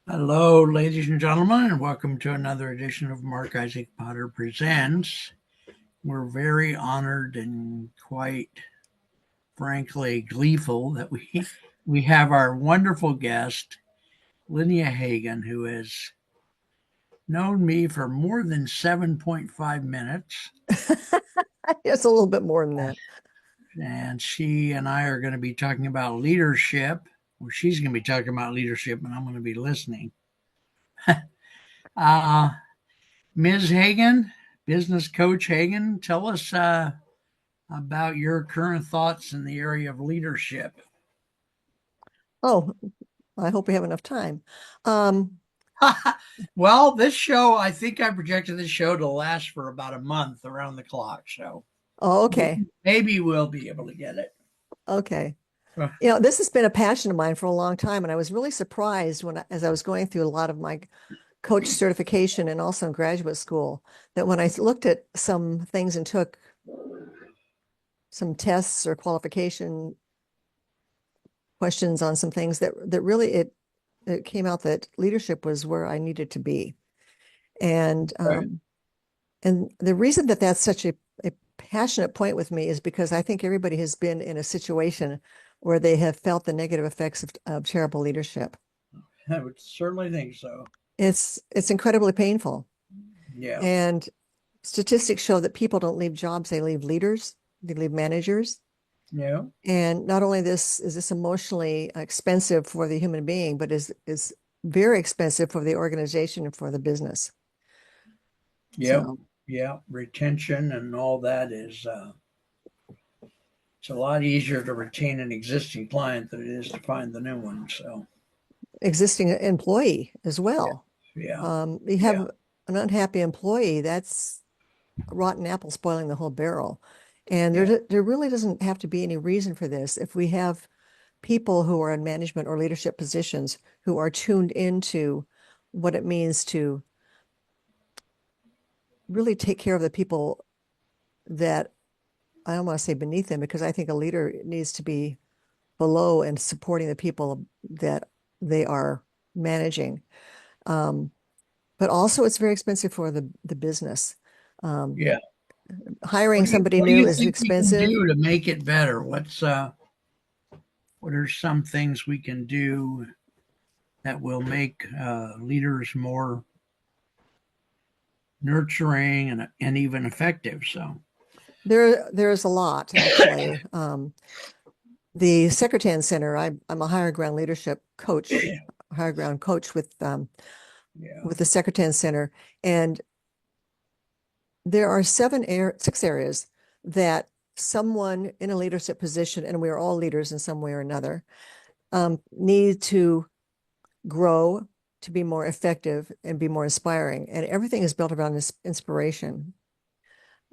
Hello, ladies and gentlemen, and welcome to another edition of Mark Isaac Potter Presents. We're very honored and quite frankly gleeful that we have our wonderful guest, Lynnea Hagen, who has known me for more than 7.5 minutes. It's a little bit more than that. And she and I are going to be talking about leadership. Well, she's going to be talking about leadership, and I'm going to be listening. uh, Ms. Hagen, business coach Hagen, tell us about your current thoughts in the area of leadership. Oh, I hope we have enough time. Well, this show, I think I projected this show to last for about a month around the clock. So Okay. maybe we'll be able to get it. Okay. This has been a passion of mine for a long time, and I was really surprised as I was going through a lot of my coach certification and also in graduate school, that when I looked at some things and took some tests or qualification questions on some things that really it came out that leadership was where I needed to be. And and the reason that that's such a passionate point with me is because I think everybody has been in a situation where they have felt the negative effects of terrible leadership. I would certainly think so. It's incredibly painful. Yeah. And statistics show that people don't leave jobs, they leave leaders, they leave managers. Yeah. And not only is this emotionally expensive for the human being, but is very expensive for the organization and for the business. Yeah. So, yeah. Retention and all that is it's a lot easier to retain an existing client than it is to find the new one. So existing employee as well. Yeah. You have an unhappy employee, that's a rotten apple spoiling the whole barrel. And there really doesn't have to be any reason for this. If we have people who are in management or leadership positions who are tuned into what it means to really take care of the people that, I don't want to say beneath them, because I think a leader needs to be below and supporting the people that they are managing. But also it's very expensive for the business. Yeah. Hiring somebody what do new you is think we can expensive. do to make it better? What are some things we can do that will make leaders more nurturing and even effective? So There's a lot, actually. The Secretan Center, I'm a higher ground leadership coach, higher ground coach with the Secretan Center. And there are 6 areas that someone in a leadership position, and we are all leaders in some way or another, need to grow to be more effective and be more inspiring. And everything is built around this inspiration.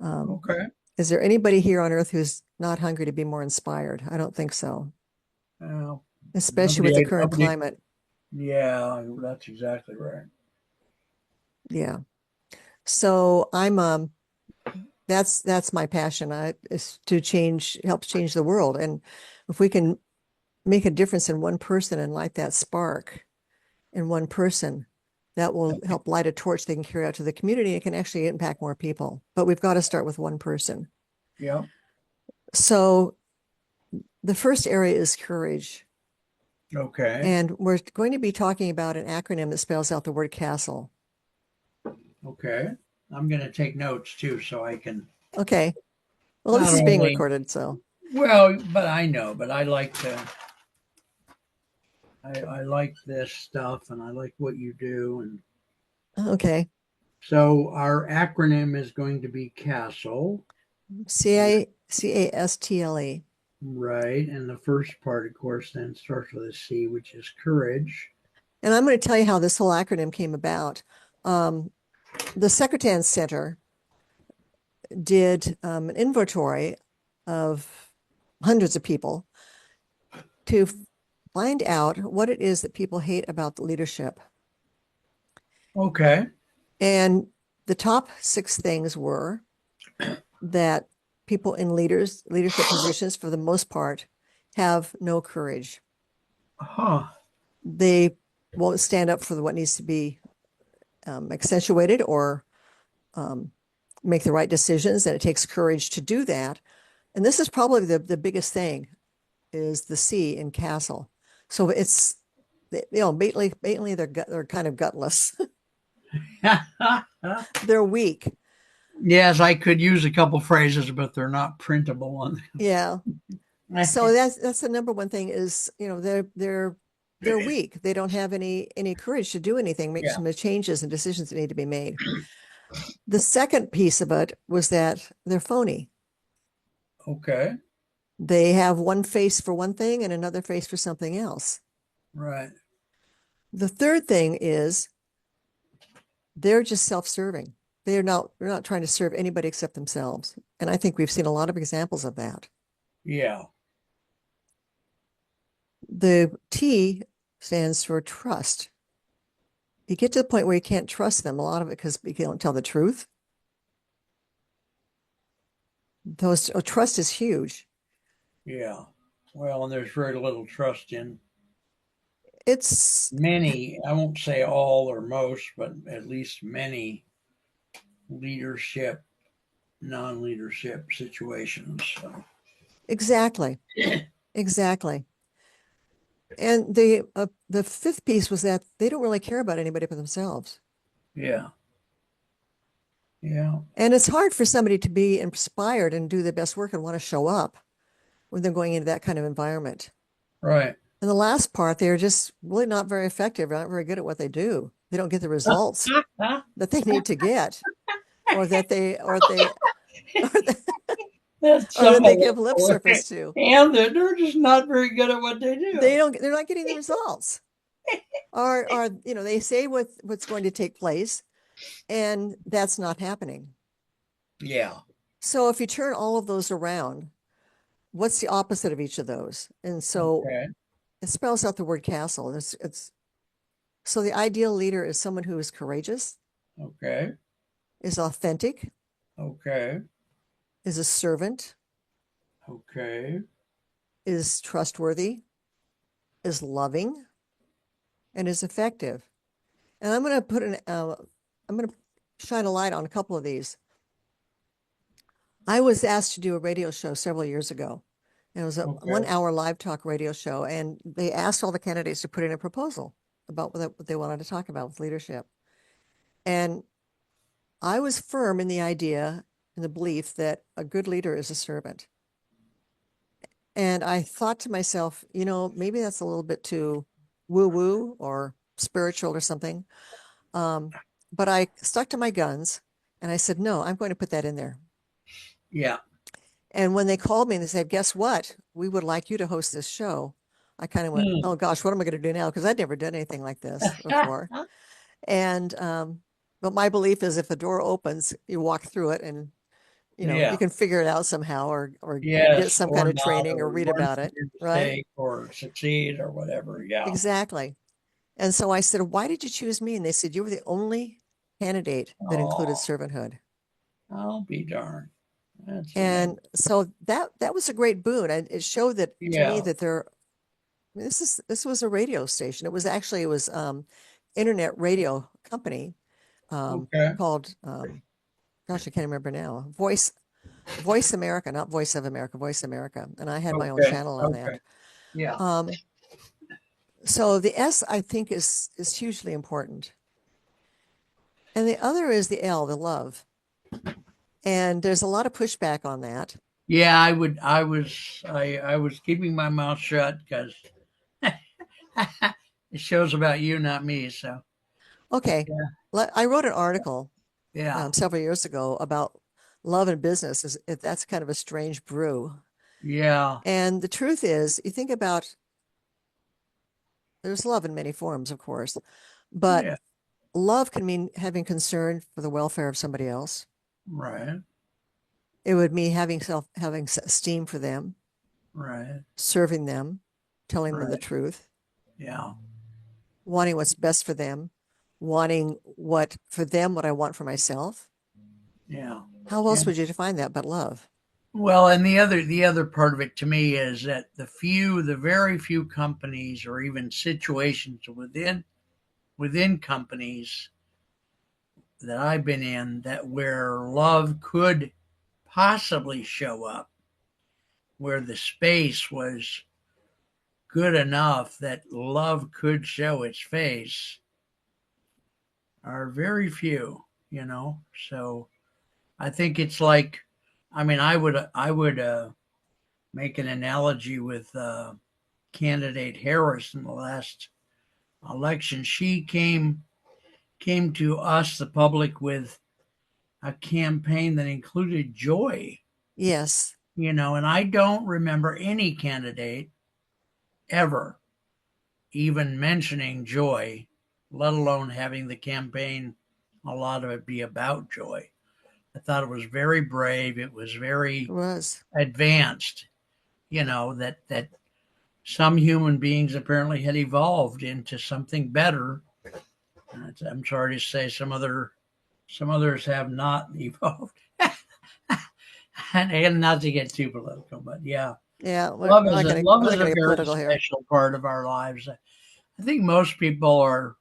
Okay. Is there anybody here on earth who's not hungry to be more inspired? I don't think so. Especially with the current climate. Yeah, that's exactly right. Yeah. So that's my passion, is to help change the world. And if we can make a difference in one person and light that spark in one person, that will help light a torch they can carry out to the community. It can actually impact more people, but we've got to start with one person. Yeah. So the first area is courage. Okay. And we're going to be talking about an acronym that spells out the word CASTLE. Okay. I'm going to take notes too, so I can. Okay. Well, this is being recorded, so. Well, but I know, but I like to. I like this stuff, and I like what you do, and. Okay. So our acronym is going to be CASTLE. CASTLE. Right. And the first part, of course, then starts with a C, which is courage. And I'm going to tell you how this whole acronym came about. The Secretan Center did an inventory of hundreds of people to find out what it is that people hate about the leadership. Okay. And the top 6 things were that people in leadership positions, for the most part, have no courage. Huh. They won't stand up for what needs to be accentuated or make the right decisions, and it takes courage to do that. And this is probably the biggest thing, is the C in castle. So it's, blatantly they're kind of gutless. They're weak. Yes, I could use a couple phrases, but they're not printable on Yeah. So that's the number one thing is, they're weak. They don't have any courage to do anything, make Yeah. some changes and decisions that need to be made. The second piece of it was that they're phony. Okay. They have one face for one thing and another face for something else. Right. The third thing is they're just self-serving. They're not trying to serve anybody except themselves. And I think we've seen a lot of examples of that. Yeah. The T stands for trust. You get to the point where you can't trust them, a lot of it because you don't tell the truth. Trust is huge. Yeah. Well, and there's very little trust in It's many, I won't say all or most, but at least many leadership, non-leadership situations. So. exactly. Exactly. And the fifth piece was that they don't really care about anybody but themselves. Yeah. Yeah. And it's hard for somebody to be inspired and do the best work and want to show up when they're going into that kind of environment. Right. And the last part, they're just really not very effective, not very good at what they do. They don't get the results that they need to get, or that they or they or, That's or that they some give lip service to. and they're just not very good at what they do. They're not getting the results. Or they say what's going to take place, and that's not happening. Yeah. So if you turn all of those around, what's the opposite of each of those? And so Okay. it spells out the word castle. It's so the ideal leader is someone who is courageous, Okay. is authentic, Okay. is a servant, Okay. is trustworthy, is loving, and is effective. And I'm going to shine a light on a couple of these. I was asked to do a radio show several years ago. And it was a Okay. 1 hour live talk radio show. And they asked all the candidates to put in a proposal about what they wanted to talk about with leadership. And I was firm in the idea and the belief that a good leader is a servant. And I thought to myself, maybe that's a little bit too woo-woo or spiritual or something. But I stuck to my guns and I said, no, I'm going to put that in there. Yeah. And when they called me and they said, guess what? We would like you to host this show. I kind of went, oh gosh, what am I going to do now? Because I'd never done anything like this before. And, but my belief is if a door opens, you walk through it and, you can figure it out somehow or Yes, get some or kind of not, training or or read learn about from it. your Right. mistake or succeed or whatever. Yeah. Exactly. And so I said, why did you choose me? And they said, you were the only candidate that included Oh, servanthood. I'll be darned. That's And so that was a great boon. And it showed that to me yeah. that this was a radio station. It was internet radio company Okay. called gosh, I can't remember now. Voice America, not Voice of America, Voice America. And I had my own Okay. channel on Okay. that. Yeah. So the S, I think, is hugely important. And the other is the L, the love. And there's a lot of pushback on that. Yeah, I was keeping my mouth shut because it shows about you, not me. So Okay. yeah. I wrote an article Yeah. several years ago about love and business. That's kind of a strange brew. Yeah. And the truth is, you think about, there's love in many forms, of course, but Yeah. love can mean having concern for the welfare of somebody else. Right. It would mean having esteem for them, Right. serving them, telling them the Right. truth, Yeah. wanting what's best for them, wanting what I want for myself. Yeah. How else Yeah. would you define that but love? Well, and the other part of it to me is that the very few companies or even situations within companies that I've been in that where love could possibly show up, where the space was good enough that love could show its face, are very few, you know. So I think it's like, I mean, I would make an analogy with candidate Harris in the last election. She came to us, the public, with a campaign that included joy, Yes. you know, and I don't remember any candidate ever even mentioning joy, let alone having the campaign, a lot of it be about joy. I thought it was very brave. It was It very was. advanced, you know, that some human beings apparently had evolved into something better. I'm sorry to say some others have not evolved. And not to get too political, but yeah, Yeah, love we're is not a gonna love we're is not a gonna get very political here. special part of our lives. I think most people are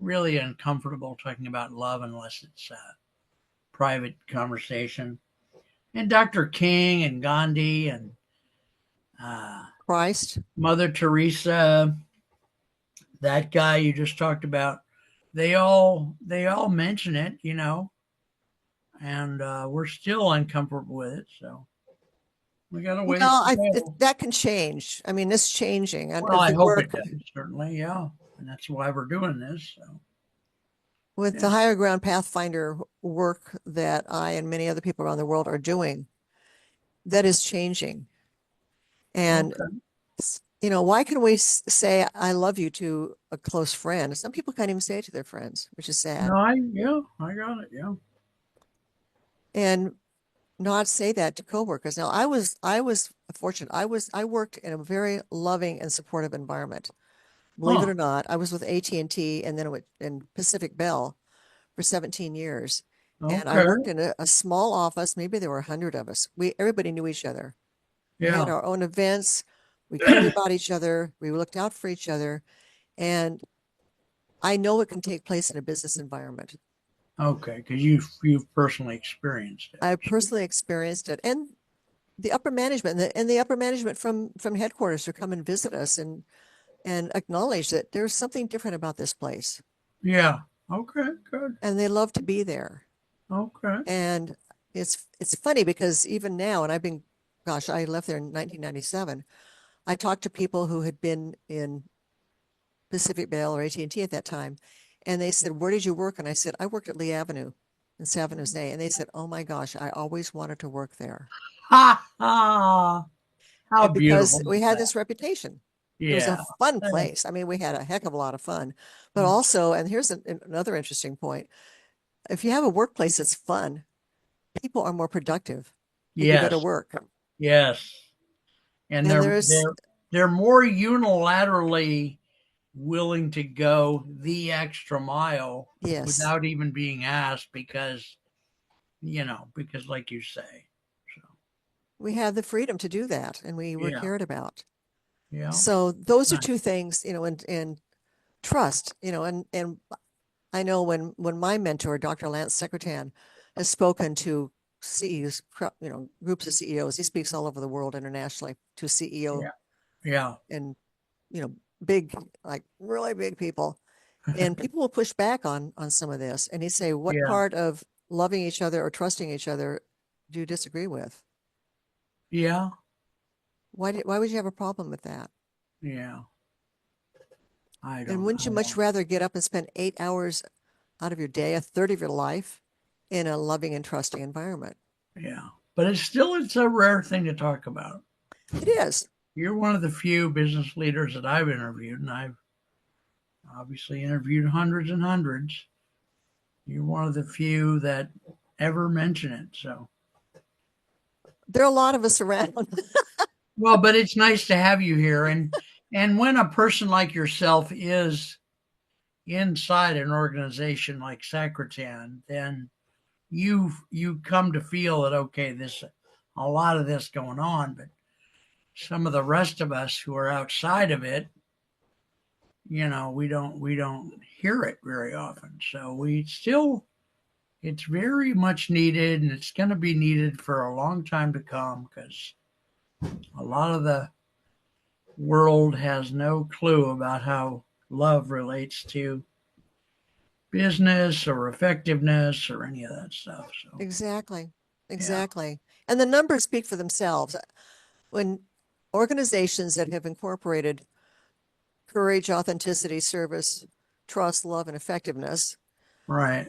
really uncomfortable talking about love unless it's a private conversation. And Dr. King and Gandhi and uh, Christ. Mother Teresa, that guy you just talked about, they all mention it, you know, and we're still uncomfortable with it. So we got a ways Well, to go. that can change. I mean, it's changing, and Well, I the hope it work does, certainly, yeah, and that's why we're doing this. So with yeah, the Higher Ground Pathfinder work that I and many other people around the world are doing, that is changing. And okay, why can we say "I love you" to a close friend? Some people can't even say it to their friends, which is no, sad. I got it, yeah, And not say that to coworkers. Now, I was fortunate. I worked in a very loving and supportive environment. Believe it huh, or not, I was with AT&T and then in Pacific Bell for 17 years. And I okay, worked in a small office. Maybe there were 100 of us. Everybody knew each other. We had yeah, our own events. We cared about each other. We looked out for each other. And I know it can take place in a business environment. okay, because you've personally experienced it. I personally experienced it. And the upper management and the upper management from headquarters to come and visit us and acknowledge that there's something different about this place. Yeah, okay, good, And they love to be there. okay, And it's funny because even now, and gosh, I left there in 1997. I talked to people who had been in Pacific Bell or AT&T at that time, and they said, "Where did you work?" And I said, "I worked at Lee Avenue in San Jose." And they said, "Oh my gosh, I always wanted to work there." ha ha, how And beautiful because is we had that? this reputation. It was a Yeah, fun eh, place. I mean, we had a heck of a lot of fun, but also, and here's another interesting point. If you have a workplace that's fun, people are more productive. They do better yes, work. yes, and And they're there's, they're they're more unilaterally willing to go the extra mile yes, without even being asked because because like you say. So we have the freedom to do that and we were yeah, cared about. yeah, So those are nice. two things, and trust, and I know when my mentor, Dr. Lance Secretan, has spoken to CEOs, groups of CEOs, he speaks all over the world internationally to CEO Yeah, yeah, and, big, like really big people. And people will push back on some of this. And he'd say, what yeah, part of loving each other or trusting each other do you disagree with? yeah, Why would you have a problem with that? yeah. I And don't wouldn't you much know. rather get up and spend 8 hours out of your day, a third of your life, in a loving and trusting environment? Yeah, but it's a rare thing to talk about. It is. You're one of the few business leaders that I've interviewed, and I've obviously interviewed hundreds and hundreds. You're one of the few that ever mention it. So, There are a lot of us around. well, but it's nice to have you here, and when a person like yourself is inside an organization like Secretan, then you come to feel that okay, this a lot of this going on, but some of the rest of us who are outside of it, we don't hear it very often. So we still it's very much needed, and it's going to be needed for a long time to come because a lot of the world has no clue about how love relates to business or effectiveness or any of that stuff. So, Exactly. yeah, Exactly. And the numbers speak for themselves. When organizations that have incorporated courage, authenticity, service, trust, love, and effectiveness right,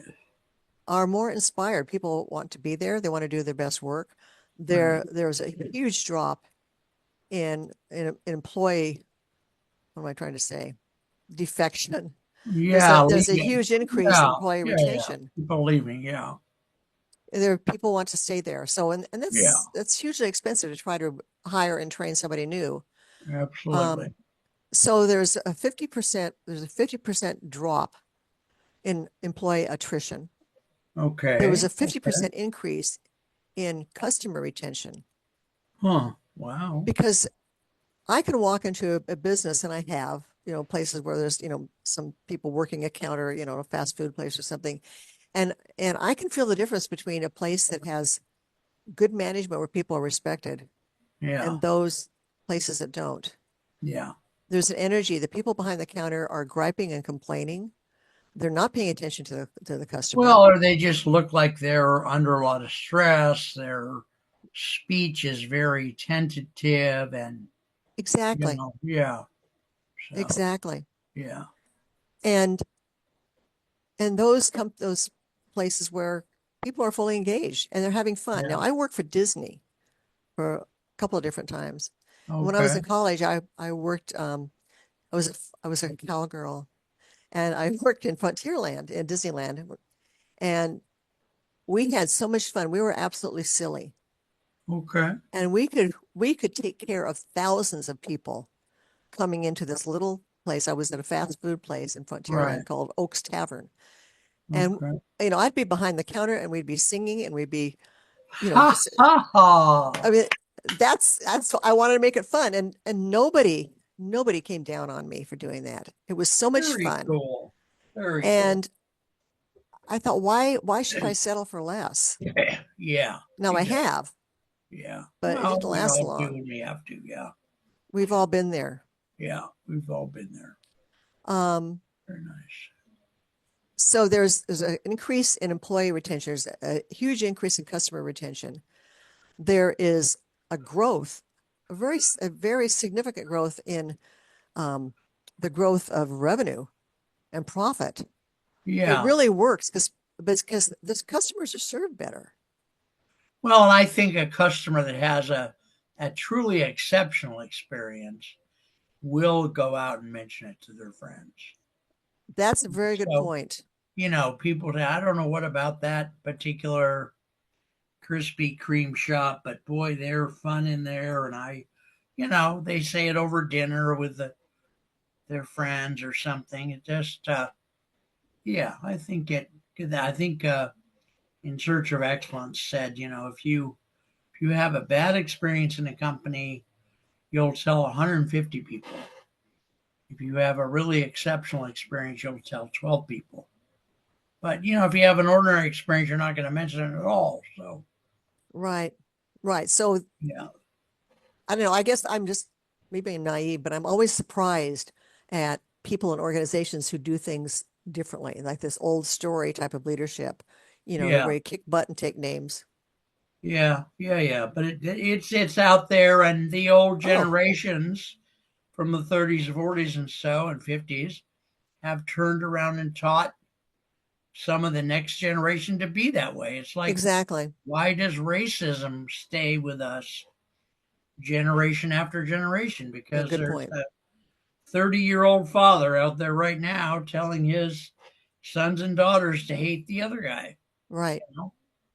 are more inspired. People want to be there. They want to do their best work. right. There's a huge drop in employee, what am I trying to say? Defection. Yeah, There's a leaving. huge increase in Yeah, employee yeah, yeah. retention. People leaving. Yeah, There people want to stay there. So and yeah, that's hugely expensive to try to hire and train somebody new. absolutely. Um, so there's a 50% drop in employee attrition. There was Okay, a okay. 50% increase in customer retention Huh. Wow. because I can walk into a business and I have, places where there's, some people working a counter, a fast food place or something. And I can feel the difference between a place that has good management where people are respected Yeah, and those places that don't. yeah. There's an energy. The people behind the counter are griping and complaining. They're not paying attention to the customer. Well, or they just look like they're under a lot of stress. Their speech is very tentative and, Exactly. yeah. So, Exactly. yeah, And those places where people are fully engaged and they're having fun. yeah. Now, I work for Disney for a couple of different times. When I was Okay, in college, I worked I was a cowgirl and I worked in Frontierland in Disneyland, and we had so much fun. We were absolutely silly. okay. And we could take care of thousands of people coming into this little place. I was at a fast food place in Right. Frontierland called Oaks Tavern. And Okay. I'd be behind the counter and we'd be singing and we'd be, Ha just ha ha. I mean, that's I wanted to make it fun, and nobody came down on me for doing that. It was so much Very fun, cool. Very cool. and I thought, why should I settle for less? Yeah, Now I exactly. have, Yeah. but it Well, didn't we last all do long. when we have to. Yeah. We've all been there. Yeah. We've all been there. Um, Very nice. so there's an increase in employee retention. There's a huge increase in customer retention. There is a growth, a very significant growth in the growth of revenue and profit. It Yeah. really works because the customers are served better. Well, and I think a customer that has a truly exceptional experience will go out and mention it to their friends. That's a very good So, point. people say, I don't know what about that particular Krispy Kreme shop, but boy, they're fun in there. And they say it over dinner with their friends or something. It just, yeah, I think In Search of Excellence said, if you have a bad experience in a company, you'll tell 150 people. If you have a really exceptional experience, you'll tell 12 people. But, if you have an ordinary experience, you're not going to mention it at all. So, Right. Right. So yeah. I don't know. I guess I'm just me being naive, but I'm always surprised at people and organizations who do things differently, like this old story type of leadership, Yeah. where you kick butt and take names. Yeah. Yeah. Yeah. But it's out there, and the old Oh, generations from the 30s, 40s, and so, and 50s have turned around and taught some of the next generation to be that way. It's like, exactly. why does racism stay with us generation after generation? A Because good there's point. a 30-year-old father out there right now telling his sons and daughters to hate the other guy. Right. You know?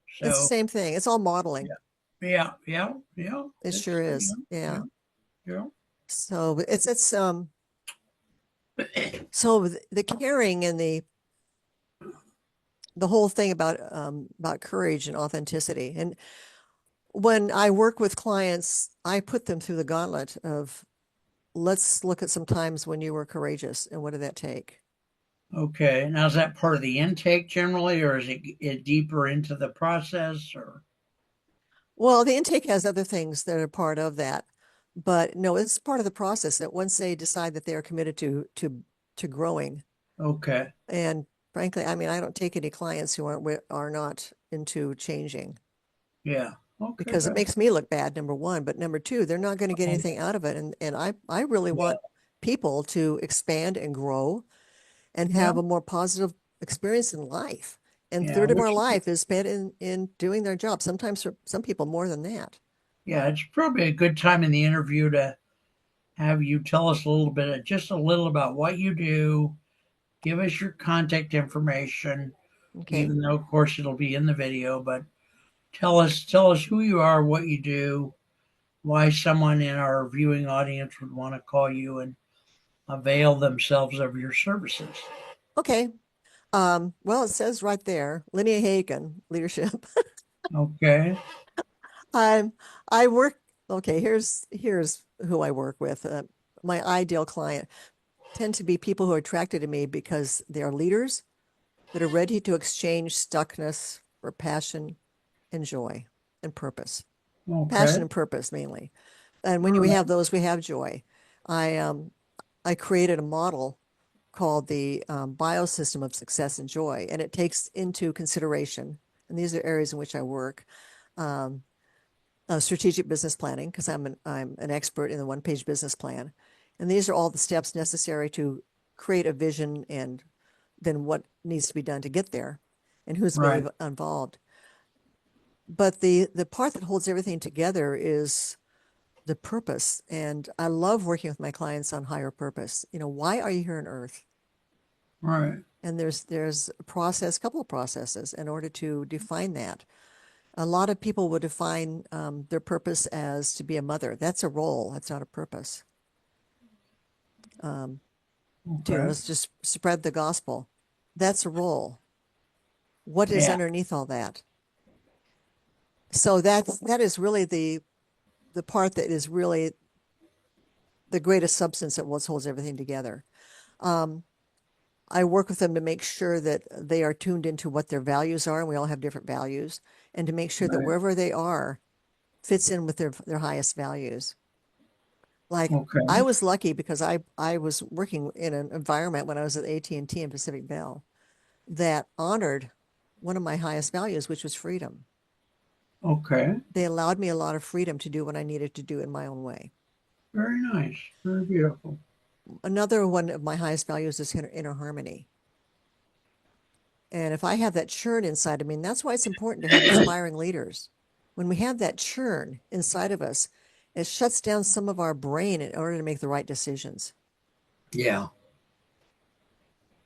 It's the So, same thing. It's all modeling. yeah, yeah, yeah, yeah. It It's, sure is. yeah, Yeah. yeah. So so the caring and the whole thing about courage and authenticity. And when I work with clients, I put them through the gauntlet of let's look at some times when you were courageous and what did that take? Okay. Now, is that part of the intake generally, or is it deeper into the process? Or Well, the intake has other things that are part of that, but no, it's part of the process that once they decide that they are committed to growing, okay, and frankly, I mean, I don't take any clients who are not into changing yeah, okay, because it makes me look bad, number one, but number two, they're not going to get anything out of it, and I really yeah, want people to expand and grow and yeah, have a more positive experience in life. And yeah. third of our Which, life is spent in doing their job. Sometimes for some people more than that. yeah, it's probably a good time in the interview to have you tell us a little bit, just a little about what you do. Give us your contact information, Okay. even though, of course, it'll be in the video. But tell us who you are, what you do, why someone in our viewing audience would want to call you and avail themselves of your services. Okay. Well, it says right there, Lynnea Hagen, leadership. Okay, I'm I work okay, here's who I work with. My ideal client tend to be people who are attracted to me because they are leaders that are ready to exchange stuckness for passion and joy and purpose. okay, Passion and purpose mainly. And all when we right, have those, we have joy. I created a model called the biosystem of success and joy, and it takes into consideration, and these are areas in which I work, um, strategic business planning, because I'm an expert in the one-page business plan. And these are all the steps necessary to create a vision and then what needs to be done to get there and who's right, going to be involved. But the part that holds everything together is the purpose. And I love working with my clients on higher purpose. You know, why are you here on earth? right, And there's a process, couple of processes in order to define that. A lot of people would define their purpose as to be a mother. That's a role. That's not a purpose. Um, okay, let's just spread the gospel. That's a role. What is yeah, underneath all that? So that is really the part that is really the greatest substance that holds everything together. Um, I work with them to make sure that they are tuned into what their values are, and we all have different values, and to make sure that right, wherever they are fits in with their highest values. Like I okay, was lucky because I was working in an environment when I was at AT&T and Pacific Bell that honored one of my highest values, which was freedom. okay. They allowed me a lot of freedom to do what I needed to do in my own way. Very nice, very beautiful. Another one of my highest values is inner harmony. And if I have that churn inside of me, and that's why it's important to have inspiring leaders. When we have that churn inside of us, it shuts down some of our brain in order to make the right decisions. Yeah.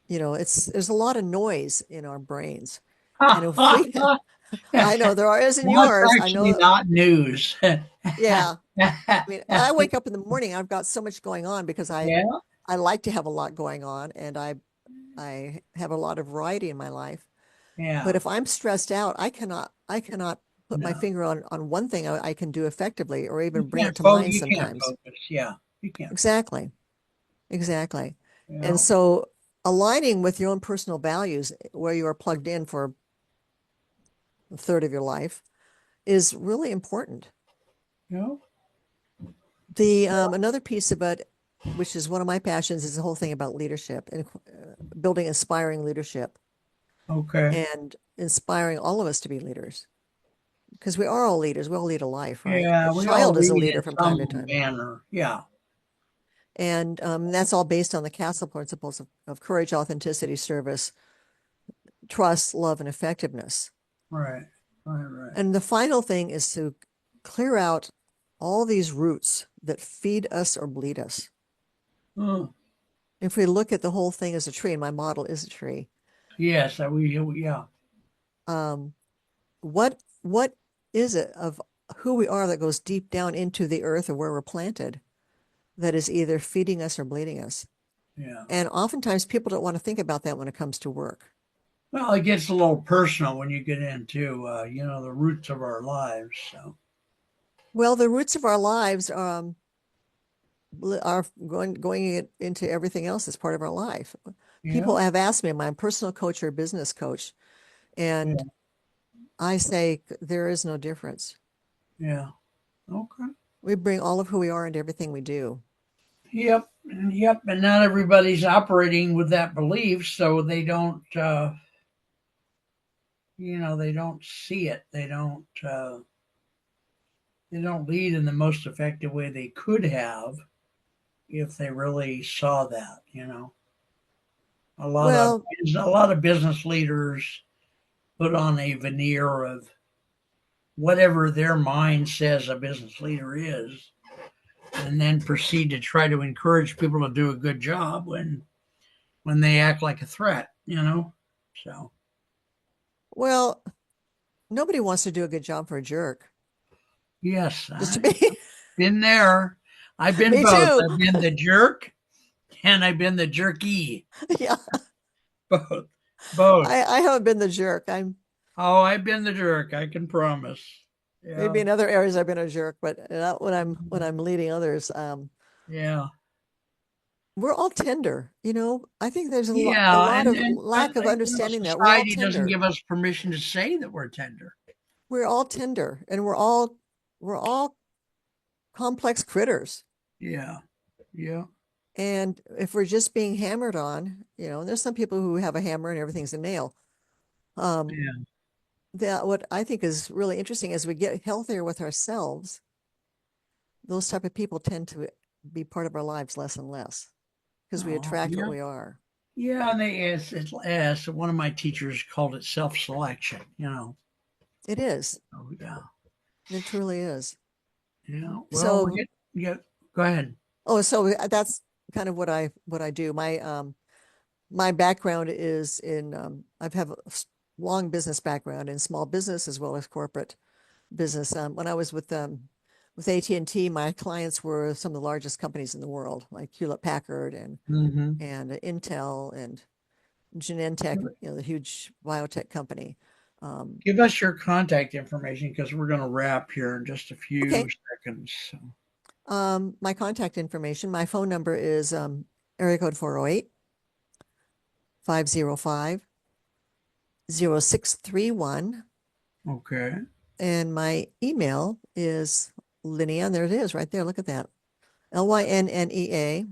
You know, there's a lot of noise in our brains. And if we, I know there is in That's yours. I actually know, not news. yeah. I mean, I wake up in the morning, I've got so much going on because Yeah, I like to have a lot going on and I have a lot of variety in my life. But yeah. if I'm stressed out, I cannot put my No, finger on one thing I can do effectively or you even bring it can't to focus. mind You can't sometimes. focus. Yeah, you can't focus. Exactly. Exactly. And Yeah, so aligning with your own personal values where you are plugged in for a third of your life is really important. yeah. The another piece of it, which is one of my passions, is the whole thing about leadership and building inspiring leadership Okay. and inspiring all of us to be leaders because we are all leaders. We all lead a life, right? A Yeah, we all child is a lead leader in from time to some time. manner. Yeah, And that's all based on the castle principles of courage, authenticity, service, trust, love, and effectiveness. right, right, right. And the final thing is to clear out all these roots that feed us or bleed us. Oh, If we look at the whole thing as a tree, and my model is a tree, yes, yeah, um, what is it of who we are that goes deep down into the earth or where we're planted that is either feeding us or bleeding us? yeah. And oftentimes people don't want to think about that when it comes to work. Well, it gets a little personal when you get into, the roots of our lives. So, Well, the roots of our lives are going into everything else as part of our life. Yeah. People have asked me, am I a personal coach or a business coach? And Yeah. I say there is no difference. Yeah. Okay. We bring all of who we are into everything we do. Yep. Yep. And not everybody's operating with that belief, so they don't, they don't see it. They don't lead in the most effective way they could have if they really saw that. A lot of Well, a lot of business leaders put on a veneer of whatever their mind says a business leader is, and then proceed to try to encourage people to do a good job when they act like a threat. So well, nobody wants to do a good job for a jerk. yes, Just to I've be, been there. I've been me both. too. I've been the jerk and I've been the jerky. Yeah, Both. Both. I haven't been the jerk. I'm Oh, I've been the jerk, I can promise. maybe Yeah. in other areas I've been a jerk, but not when I'm leading others. Yeah. We're all tender, you know. I think there's a Yeah, lot and of and but lack of understanding that we're all society doesn't tender. give us permission to say that we're tender. We're all tender, and we're all complex critters. Yeah. Yeah. And if we're just being hammered on, you know, and there's some people who have a hammer and everything's a nail. Um, Yeah. that what I think is really interesting as we get healthier with ourselves, those type of people tend to be part of our lives less and less because we Oh, attract what yeah. we are. Yeah, and as one of my teachers called it self-selection. It is. Oh, yeah. It truly is. Yeah. Well, we're So, getting, yeah, go ahead. so that's kind of what I do. My background is in I've have a long business background in small business as well as corporate business. When I was with AT&T, my clients were some of the largest companies in the world, like Hewlett Packard Mm-hmm. and Intel and Genentech, you know, the huge biotech company. Um, Give us your contact information because we're going to wrap here in just a few okay, seconds. So. my contact information, my phone number is area code 408 505 0631. Okay. And my email is Lynnea, and there it is right there. Look at that. Lynnea.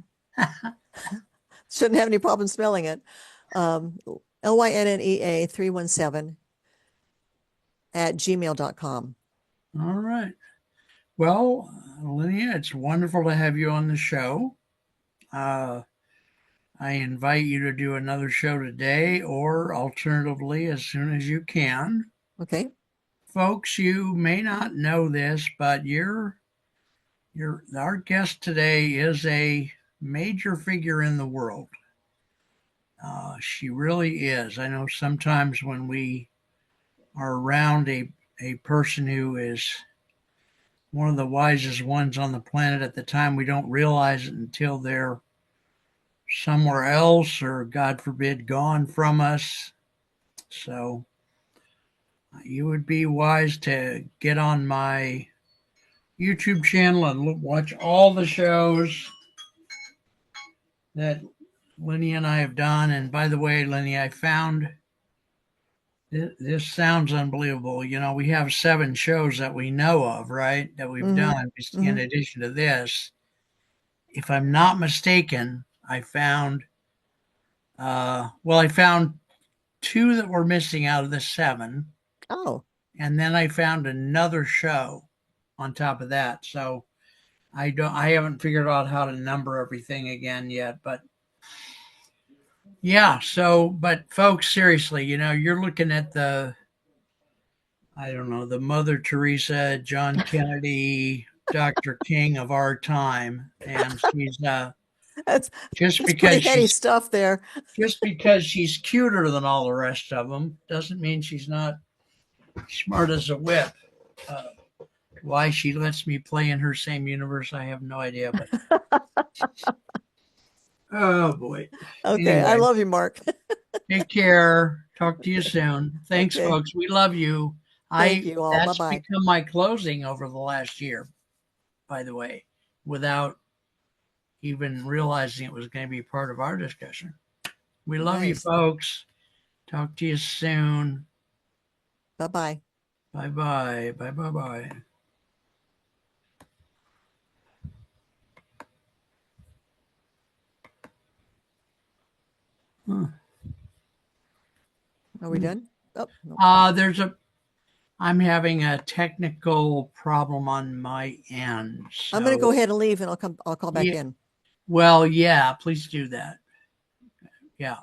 Shouldn't have any problem spelling it. Um, Lynnea 317 at gmail.com. All right. Well, Lynnea, it's wonderful to have you on the show. Uh, I invite you to do another show today or alternatively as soon as you can. Okay. Folks, you may not know this, but our guest today is a major figure in the world. She really is. I know sometimes when we are around a person who is one of the wisest ones on the planet at the time, we don't realize it until they're somewhere else or, God forbid, gone from us. So you would be wise to get on my YouTube channel and watch all the shows that Lynnea and I have done. And by the way, Lynnea, I found this sounds unbelievable. We have 7 shows that we know of, right? That we've Mm-hmm. done in Mm-hmm. addition to this. If I'm not mistaken, I found 2 that were missing out of the 7. Oh, And then I found another show on top of that. So I haven't figured out how to number everything again yet, but yeah. So, but folks, seriously, you're looking at I don't know, the Mother Teresa, John Kennedy, Dr. King of our time. And she's, that's just that's pretty because heady she's, stuff there. just because she's cuter than all the rest of them doesn't mean she's not smart as a whip. Uh, why she lets me play in her same universe, I have no idea. But oh boy. Okay, I Anyway, love you, Mark. take care. Talk to you soon. Thanks, Okay, folks. We love you. Thank you all. That's Bye-bye. become my closing over the last year, by the way, without even realizing it was going to be part of our discussion. We love you, Nice. folks. Talk to you soon. Bye-bye. Bye bye. Bye bye bye. Huh. Are we done? Oh, no. I'm having a technical problem on my end. I'm going to go So, ahead and leave and I'll call back yeah, in. well, yeah, please do that. Yeah.